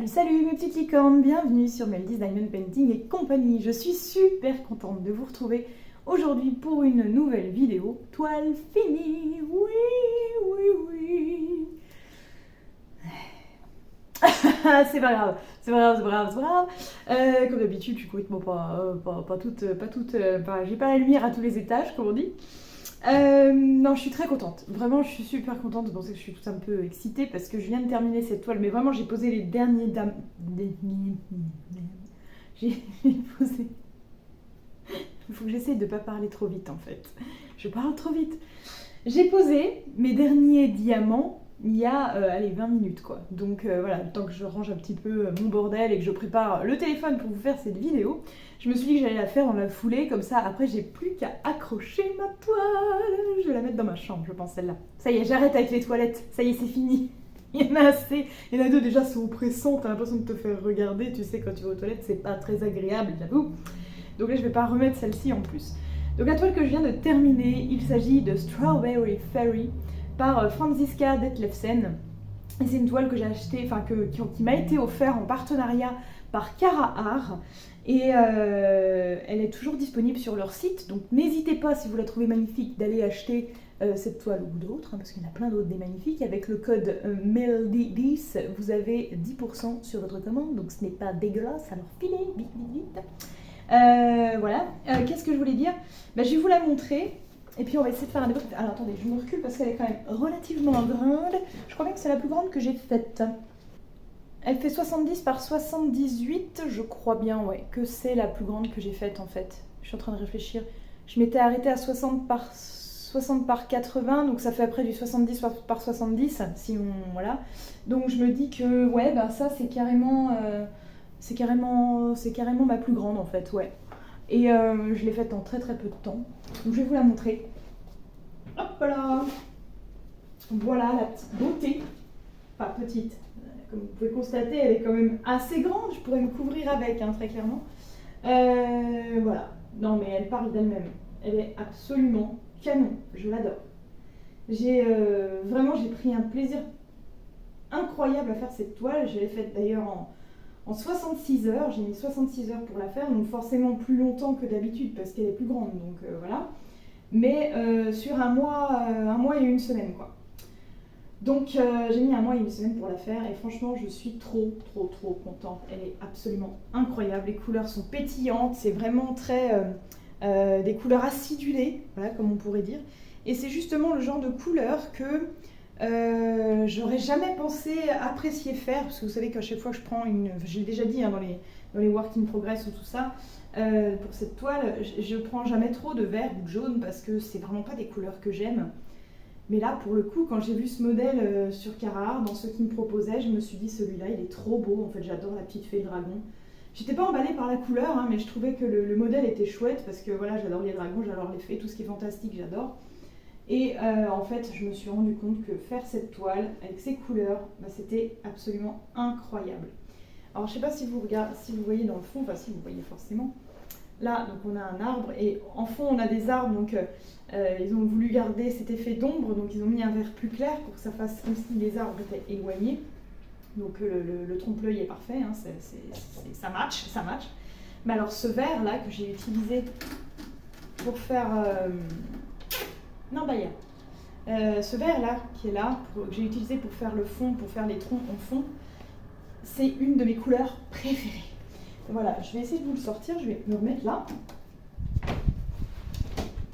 Salut mes petites licornes, bienvenue sur Meldy's Diamond Painting et compagnie. Je suis super contente de vous retrouver aujourd'hui pour une nouvelle vidéo toile finie. Oui. C'est pas grave, c'est pas grave. Comme d'habitude, je suis complètement pas toute, j'ai pas la lumière à tous les étages, comme on dit. Non, je suis très contente. Vraiment, je suis super contente. C'est pour ça que je suis tout un peu excitée parce que je viens de terminer cette toile. Mais vraiment, j'ai posé les derniers J'ai posé. Il faut que j'essaye de pas parler trop vite en fait. Je parle trop vite. J'ai posé mes derniers diamants il y a 20 minutes quoi. Donc voilà, le temps que je range un petit peu mon bordel et que je prépare le téléphone pour vous faire cette vidéo, je me suis dit que j'allais la faire dans la foulée, comme ça après j'ai plus qu'à accrocher ma toile. Je vais la mettre dans ma chambre, je pense celle-là. Ça y est, j'arrête avec les toilettes, ça y est, c'est fini. Il y en a assez. Il y en a deux déjà sont oppressantes, t'as l'impression de te faire regarder, tu sais quand tu vas aux toilettes c'est pas très agréable, j'avoue. Donc là je vais pas remettre celle-ci en plus. Donc la toile que je viens de terminer, il s'agit de Strawberry Fairy par Franziska Detlefsen. Et c'est une toile que j'ai achetée, qui m'a été offerte en partenariat par Cara Art. Et elle est toujours disponible sur leur site. Donc n'hésitez pas, si vous la trouvez magnifique, d'aller acheter cette toile ou d'autres, parce qu'il y en a plein d'autres des magnifiques. Avec le code MELDY10, vous avez 10% sur votre commande. Donc ce n'est pas dégueulasse, alors filez, vite. Voilà. Qu'est-ce que je voulais dire? Je vais vous la montrer. Et puis on va essayer de faire un débat. Alors attendez, je me recule parce qu'elle est quand même relativement grande. Je crois bien que c'est la plus grande que j'ai faite. Elle fait 70 par 78, je crois bien, ouais, que c'est la plus grande que j'ai faite en fait. Je suis en train de réfléchir. Je m'étais arrêtée à 60 par 80, donc ça fait après du 70 par 70, si on... Voilà. Donc je me dis que, ouais, ça c'est carrément ma plus grande en fait, ouais. Et je l'ai faite en très peu de temps. Donc je vais vous la montrer. Hop là. Voilà la petite beauté. Enfin petite. Comme vous pouvez constater, elle est quand même assez grande. Je pourrais me couvrir avec, très clairement. Voilà. Non mais elle parle d'elle-même. Elle est absolument canon. Je l'adore. J'ai pris un plaisir incroyable à faire cette toile. Je l'ai faite d'ailleurs en 66 heures, j'ai mis 66 heures pour la faire, donc forcément plus longtemps que d'habitude parce qu'elle est plus grande, donc voilà. Mais sur un mois et une semaine quoi. Donc j'ai mis un mois et une semaine pour la faire et franchement je suis trop contente. Elle est absolument incroyable, les couleurs sont pétillantes, c'est vraiment très des couleurs acidulées, voilà comme on pourrait dire. Et c'est justement le genre de couleurs que j'aurais jamais pensé apprécier faire, parce que vous savez qu'à chaque fois que je prends j'ai déjà dit dans les work in progress ou tout ça, pour cette toile, je prends jamais trop de vert ou de jaune parce que c'est vraiment pas des couleurs que j'aime. Mais là, pour le coup, quand j'ai vu ce modèle sur Cara Art, dans ceux qui me proposaient, je me suis dit celui-là, il est trop beau. En fait, j'adore la petite fée dragon. J'étais pas emballée par la couleur, mais je trouvais que le modèle était chouette parce que voilà, j'adore les dragons, j'adore les fées, tout ce qui est fantastique, j'adore. Et en fait, je me suis rendu compte que faire cette toile avec ces couleurs, c'était absolument incroyable. Alors, je ne sais pas si vous voyez dans le fond, enfin si vous voyez forcément. Là, donc on a un arbre et en fond on a des arbres, donc ils ont voulu garder cet effet d'ombre, donc ils ont mis un vert plus clair pour que ça fasse comme si les arbres étaient éloignés. Donc le trompe-l'œil est parfait, ça match. Mais alors ce vert là que j'ai utilisé pour faire... ce vert là qui est là, que j'ai utilisé pour faire le fond, pour faire les troncs en fond, c'est une de mes couleurs préférées. Voilà, je vais essayer de vous le sortir, je vais me remettre là.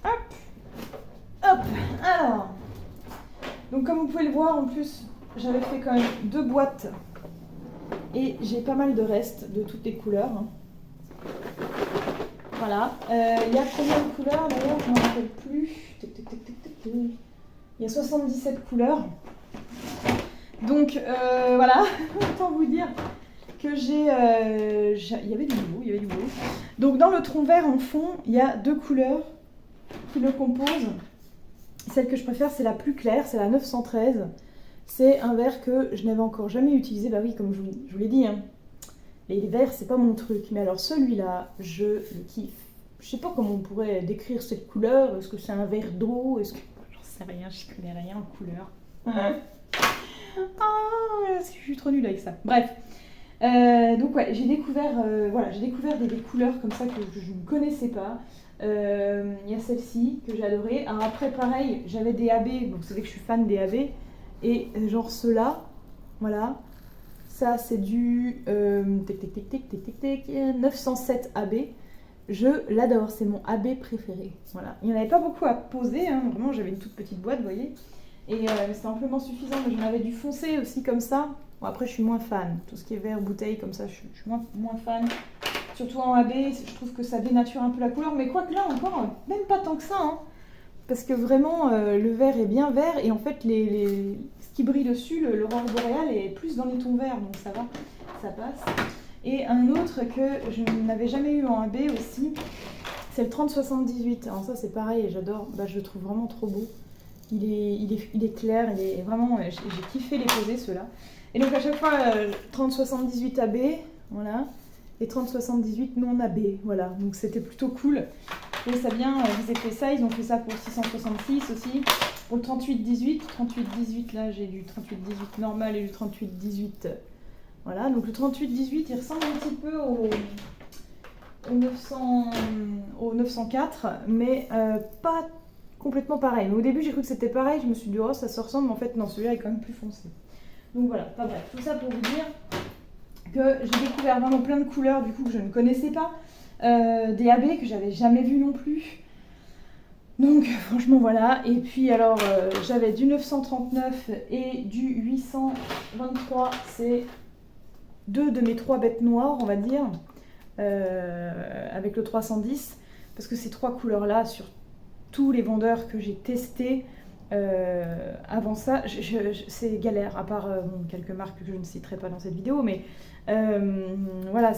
Hop, alors. Donc comme vous pouvez le voir, en plus, j'avais fait quand même 2 boîtes et j'ai pas mal de restes de toutes les couleurs. Voilà, il y a combien de couleurs d'ailleurs, je ne me rappelle plus. Il y a 77 couleurs. Donc voilà, autant vous dire que il y avait du boulot. Donc dans le tronc vert en fond, il y a 2 couleurs qui le composent. Celle que je préfère, c'est la plus claire, c'est la 913. C'est un vert que je n'avais encore jamais utilisé, oui, comme je vous l'ai dit. Et les verts, c'est pas mon truc. Mais alors celui-là, je le kiffe. Je sais pas comment on pourrait décrire cette couleur. Est-ce que c'est un vert d'eau? J'en sais rien, je connais rien en couleur. Je suis trop nulle avec ça. Bref. Donc ouais, j'ai découvert, voilà, j'ai découvert des couleurs comme ça que je ne connaissais pas. Il y a celle-ci que j'ai adorée. Alors après, pareil, j'avais des AB, donc vous savez que je suis fan des AB. Et genre ceux-là, voilà. Ça, c'est du 907 AB. Je l'adore, c'est mon AB préféré. Voilà. Il n'y en avait pas beaucoup à poser, hein. Vraiment, j'avais une toute petite boîte, vous voyez. Et c'était amplement suffisant, mais j'en avais du foncé aussi comme ça. Bon, après, je suis moins fan. Tout ce qui est verre, bouteille, comme ça, je suis moins fan. Surtout en AB, je trouve que ça dénature un peu la couleur. Mais quoique là, encore, même pas tant que ça, hein. Parce que vraiment, le vert est bien vert. Et en fait, ce qui brille dessus, l'aurore boréale, est plus dans les tons verts. Donc ça va, ça passe. Et un autre que je n'avais jamais eu en AB aussi, c'est le 3078. Alors ça, c'est pareil, j'adore. Bah, je le trouve vraiment trop beau. Il est clair, il est vraiment... J'ai kiffé les poser, ceux-là. Et donc à chaque fois, 3078 AB, voilà, et 3078 non AB, voilà. Donc c'était plutôt cool. Et ça bien, ils ont fait ça, ils ont fait ça pour 666 aussi. Pour le 3818, là j'ai du 3818 normal et du 3818, voilà. Donc le 3818, il ressemble un petit peu au 904, mais pas complètement pareil. Mais au début, j'ai cru que c'était pareil. Je me suis dit, oh, ça se ressemble. Mais en fait, non, celui-là est quand même plus foncé. Donc voilà, pas bref. Tout ça pour vous dire que j'ai découvert vraiment plein de couleurs, du coup, que je ne connaissais pas. Des AB que j'avais jamais vu non plus. Donc, franchement, voilà. Et puis, alors, j'avais du 939 et du 823. C'est deux de mes trois bêtes noires, on va dire. Avec le 310. Parce que ces trois couleurs-là, sur tous les vendeurs que j'ai testés avant ça, c'est galère, à part quelques marques que je ne citerai pas dans cette vidéo, mais voilà,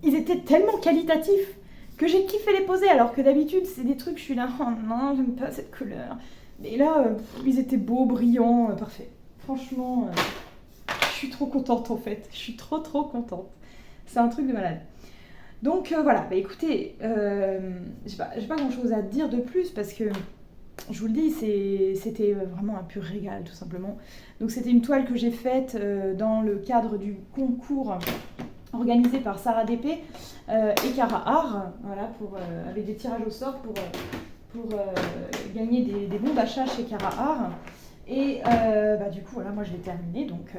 ils étaient tellement qualitatifs que j'ai kiffé les poser, alors que d'habitude c'est des trucs, je suis là, oh non, j'aime pas cette couleur. Mais là, ils étaient beaux, brillants, parfaits. Franchement, je suis trop contente en fait, je suis trop contente. C'est un truc de malade. Donc voilà, bah écoutez, j'ai pas grand chose à dire de plus parce que je vous le dis, c'était vraiment un pur régal tout simplement. Donc c'était une toile que j'ai faite dans le cadre du concours organisé par Sarah DP et Cara Art, voilà, avec des tirages au sort pour gagner des bons d'achat chez Cara Art. Et du coup, voilà, moi je l'ai terminée, donc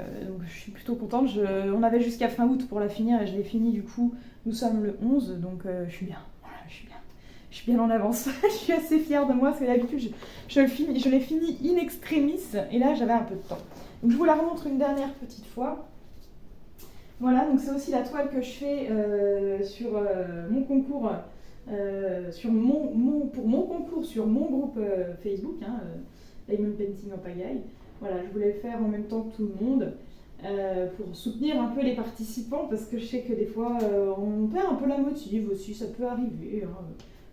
je suis plutôt contente. On avait jusqu'à fin août pour la finir et je l'ai finie du coup. Nous sommes le 11, donc je suis bien. Voilà, je suis bien en avance. Je suis assez fière de moi parce que d'habitude je l'ai fini in extremis et là j'avais un peu de temps. Donc je vous la remontre une dernière petite fois. Voilà, donc c'est aussi la toile que je fais sur mon concours, pour mon concours sur mon groupe Facebook, Diamond Painting en pagaille. Voilà, je voulais le faire en même temps que tout le monde pour soutenir un peu les participants parce que je sais que des fois on perd un peu la motive aussi, ça peut arriver.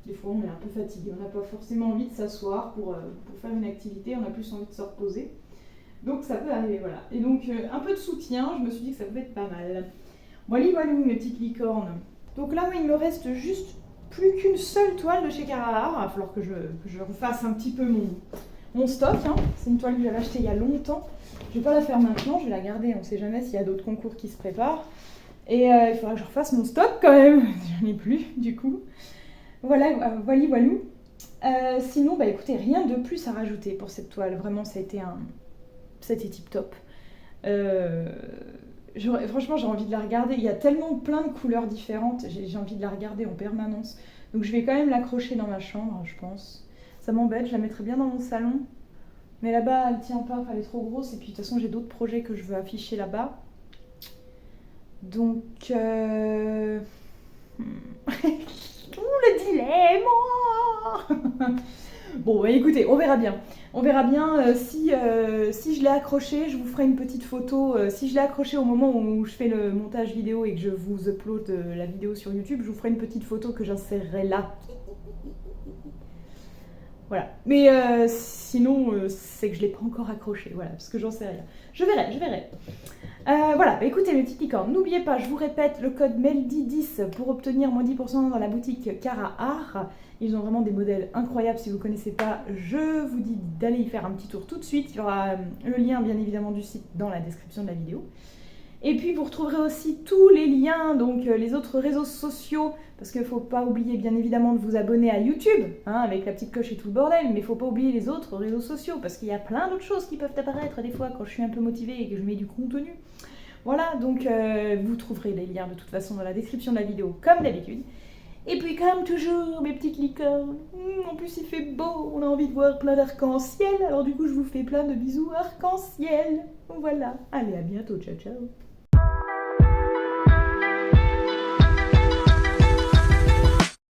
Des fois on est un peu fatigué, on n'a pas forcément envie de s'asseoir pour faire une activité, on a plus envie de se reposer. Donc ça peut arriver, voilà. Et donc un peu de soutien, je me suis dit que ça pouvait être pas mal. Voilà, mes petites licornes. Donc là, moi, il me reste juste plus qu'une seule toile de chez Cara Art. Il va falloir que je refasse un petit peu mon stock. C'est une toile que j'avais achetée il y a longtemps. Je ne vais pas la faire maintenant, je vais la garder. On ne sait jamais s'il y a d'autres concours qui se préparent. Et il faudra que je refasse mon stock quand même. J'en ai plus, du coup. Voilà. Sinon, écoutez, rien de plus à rajouter pour cette toile. Vraiment, ça a été tip top. Franchement, j'ai envie de la regarder. Il y a tellement plein de couleurs différentes. J'ai envie de la regarder en permanence. Donc je vais quand même l'accrocher dans ma chambre, je pense. Ça m'embête, je la mettrais bien dans mon salon. Mais là-bas, elle tient pas, elle est trop grosse. Et puis de toute façon, j'ai d'autres projets que je veux afficher là-bas. Donc... le dilemme. Bon, écoutez, on verra bien. On verra bien si je l'ai accroché, je vous ferai une petite photo. Si je l'ai accroché au moment où je fais le montage vidéo et que je vous upload la vidéo sur YouTube, je vous ferai une petite photo que j'insérerai là. Voilà. Mais sinon, c'est que je ne l'ai pas encore accroché, voilà, parce que j'en sais rien. Je verrai. Voilà, écoutez mes petites licornes, n'oubliez pas, je vous répète, le code MELDY10 pour obtenir moins 10% dans la boutique Cara Art. Ils ont vraiment des modèles incroyables, si vous ne connaissez pas, je vous dis d'aller y faire un petit tour tout de suite. Il y aura le lien bien évidemment du site dans la description de la vidéo. Et puis vous retrouverez aussi tous les liens, donc les autres réseaux sociaux, parce qu'il ne faut pas oublier bien évidemment de vous abonner à YouTube, hein, avec la petite cloche et tout le bordel, mais il ne faut pas oublier les autres réseaux sociaux, parce qu'il y a plein d'autres choses qui peuvent apparaître des fois quand je suis un peu motivée et que je mets du contenu. Voilà, donc vous trouverez les liens de toute façon dans la description de la vidéo, comme d'habitude. Et puis comme toujours, mes petites licornes, en plus il fait beau, on a envie de voir plein d'arc-en-ciel, alors du coup je vous fais plein de bisous arc-en-ciel. Voilà, allez à bientôt, ciao ciao.